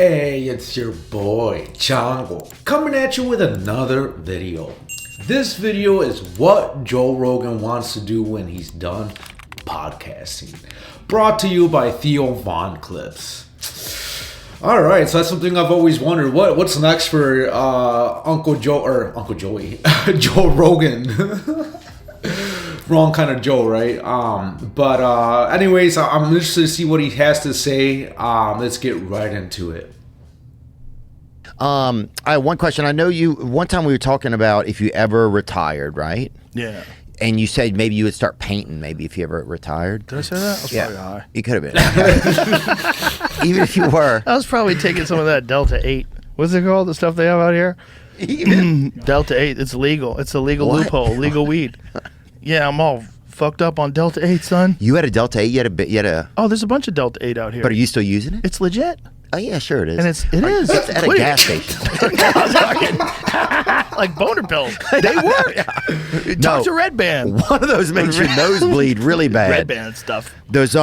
Hey, it's your boy, Chongo, coming at you with another video. This video is what Joe Rogan wants to do when he's done podcasting. Brought to you by Theo Von Clips. Alright, so that's something I've always wondered. What's next for Uncle Joey, Joe Rogan. Wrong kind of Joe, right? But anyways, I'm interested to see what he has to say. Let's get right into it. I have one question. I know you, one time we were talking about if you ever retired, right? Yeah. And you said maybe you would start painting maybe if you ever retired. Did I say that? I was probably high. You could have been. Even if you were. I was probably taking some of that Delta 8. What's it called? The stuff they have out here? Delta 8. It's legal. It's a legal loophole. Legal weed. Yeah, I'm all fucked up on Delta 8, son. You had a Delta 8? You had a... Oh, there's a bunch of Delta 8 out here. But are you still using it? It's legit. Oh, yeah, sure it is. And it is. It's at a gas station. Like boner pills. They work. Talk to Red Band. One of those makes your nose bleed really bad. Red Band stuff. Those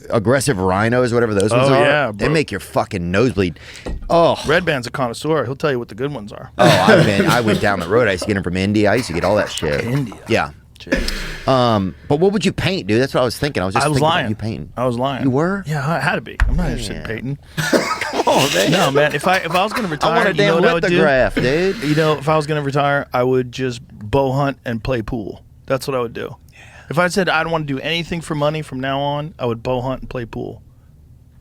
aggressive rhinos, whatever those ones are. Yeah, they make your fucking nose bleed. Oh, Red Band's a connoisseur. He'll tell you what the good ones are. Oh, I went down the road. I used to get them from India. I used to get all that shit. India. Yeah. But what would you paint, dude? That's what I was thinking. I was thinking lying. About you painting. I was lying. You were? Yeah, I had to be. I'm not interested in painting. Come on, man. No, man. If I was gonna retire, I want a damn lithograph, dude. You know, if I was gonna retire, I would just bow hunt and play pool. That's what I would do. Yeah. If I said I don't want to do anything for money from now on, I would bow hunt and play pool.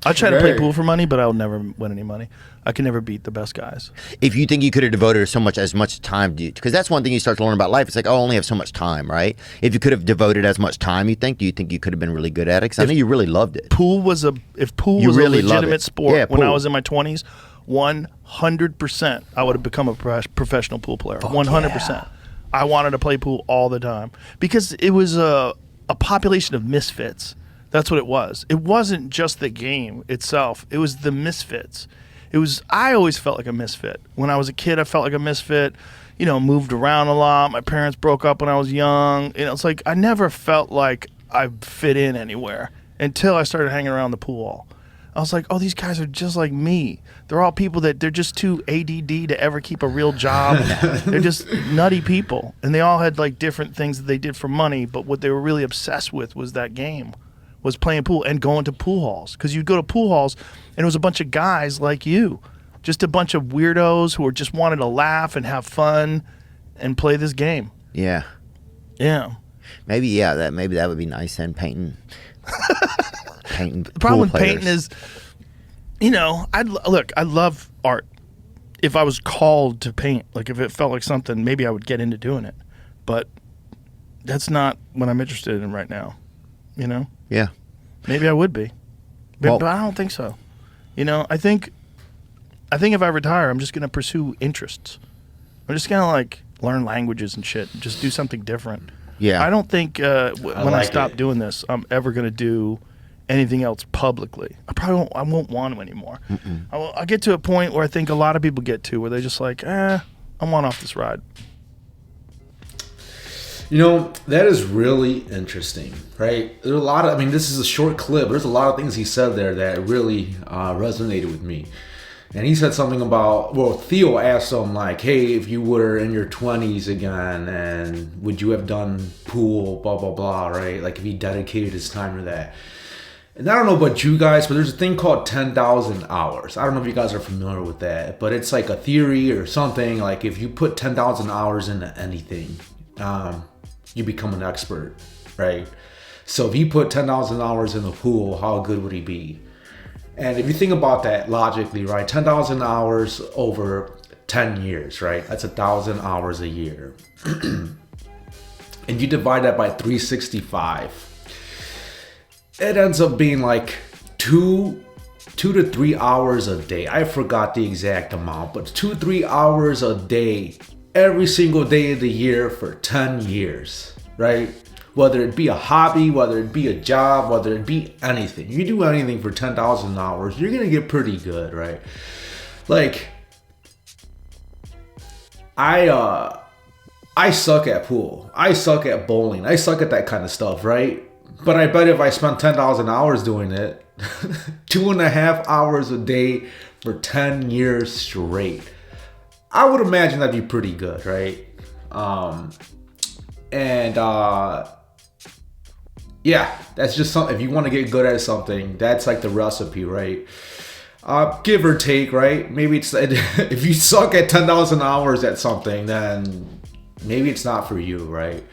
I try to play pool for money, but I would never win any money. I can never beat the best guys. If you think you could have devoted as much time, because that's one thing you start to learn about life. It's like, oh, I only have so much time, right? If you could have devoted as much time, do you think you could have been really good at it? Because I know you really loved it. If pool was a legitimate sport when I was in my 20s, 100% I would have become a professional pool player. 100%. Yeah. I wanted to play pool all the time because it was a population of misfits. That's what it was. It wasn't just the game itself. It was the misfits. I always felt like a misfit. When I was a kid, I felt like a misfit. You know, moved around a lot. My parents broke up when I was young. You know, it's like I never felt like I fit in anywhere until I started hanging around the pool hall. I was like, oh, these guys are just like me. They're all people that they're just too ADD to ever keep a real job. They're just nutty people. And they all had like different things that they did for money, but what they were really obsessed with was that game. Was playing pool and going to pool halls. Because you'd go to pool halls and it was a bunch of guys like you. Just a bunch of weirdos who just wanted to laugh and have fun and play this game. Yeah. Yeah. Maybe that would be nice then, painting. The problem with painting is, you know, I love art. If I was called to paint, like if it felt like something, maybe I would get into doing it. But that's not what I'm interested in right now. You know? Yeah. Maybe I would be. But I don't think so. You know, I think if I retire, I'm just going to pursue interests. I'm just going to like learn languages and shit. Just do something different. Yeah. I don't think when I stop doing this, I'm ever going to do anything else publicly. I won't want to anymore. I'll get to a point where I think a lot of people get to where they're just like, I'm on off this ride. You know, that is really interesting, right? There's a lot of, this is a short clip. There's a lot of things he said there that really resonated with me. And he said something about, Theo asked him like, hey, if you were in your 20s again, and would you have done pool, blah, blah, blah, right? Like if he dedicated his time to that. And I don't know about you guys, but there's a thing called 10,000 hours. I don't know if you guys are familiar with that, but it's like a theory or something. Like if you put 10,000 hours into anything, you become an expert, right? So if you put 10,000 hours in the pool, how good would he be? And if you think about that logically, right? 10,000 hours over 10 years, right? That's 1,000 hours a year. And you divide that by 365. It ends up being like 2 to 3 hours a day. I forgot the exact amount, but 2-3 hours a day every single day of the year for 10 years, right? Whether it be a hobby, whether it be a job, whether it be anything. You do anything for 10,000 hours, you're going to get pretty good, right? Like, I suck at pool. I suck at bowling. I suck at that kind of stuff, right? But I bet if I spent 10,000 hours doing it, 2.5 hours a day for 10 years straight. I would imagine that'd be pretty good, right? Yeah, that's just something. If you want to get good at something, that's like the recipe, right? Give or take, right? Maybe it's if you suck at 10,000 hours at something, then maybe it's not for you, right?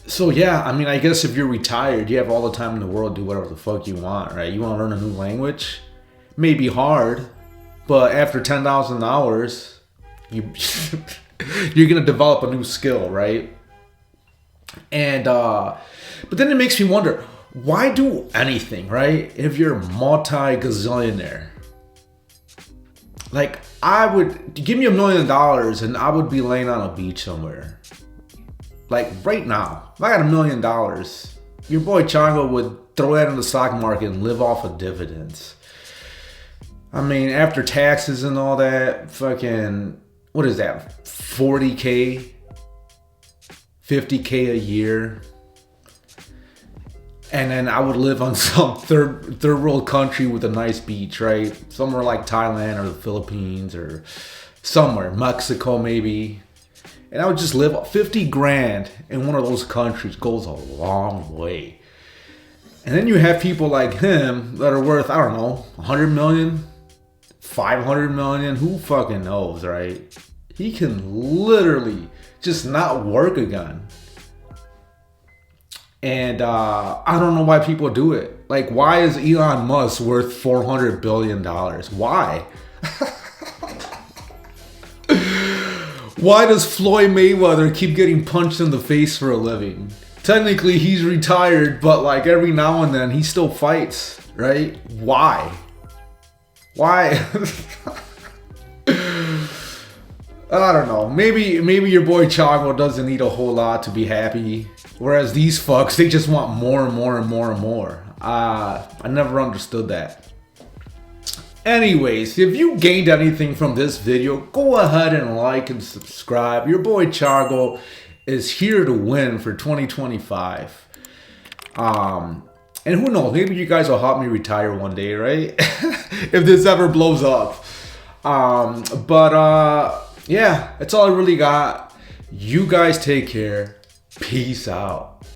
So yeah, I mean, I guess if you're retired, you have all the time in the world to do whatever the fuck you want, right? You want to learn a new language? May be hard, but after 10,000 hours, you're gonna develop a new skill, right? And but then it makes me wonder, why do anything, right? If you're a multi-gazillionaire, like I would give me $1 million and I would be laying on a beach somewhere. Like right now, if I got $1 million, your boy Chongo would throw that in the stock market and live off of dividends. I mean, after taxes and all that, fucking, what is that? 40K, 50K a year. And then I would live on some third world country with a nice beach, right? Somewhere like Thailand or the Philippines or somewhere, Mexico maybe. And I would just live 50 grand in one of those countries goes a long way. And then you have people like him that are worth, I don't know, 100 million, 500 million, who fucking knows, right? He can literally just not work again. And I don't know why people do it. Like, why is Elon Musk worth $400 billion? Why? Why does Floyd Mayweather keep getting punched in the face for a living? Technically, he's retired, but like every now and then he still fights, right? Why? Why? I don't know. Maybe your boy Chago doesn't need a whole lot to be happy. Whereas these fucks, they just want more and more and more and more. I never understood that. Anyways, if you gained anything from this video, go ahead and like and subscribe. Your boy Chago is here to win for 2025. And who knows, maybe you guys will help me retire one day, right? If this ever blows up. Yeah, that's all I really got. You guys take care. Peace out.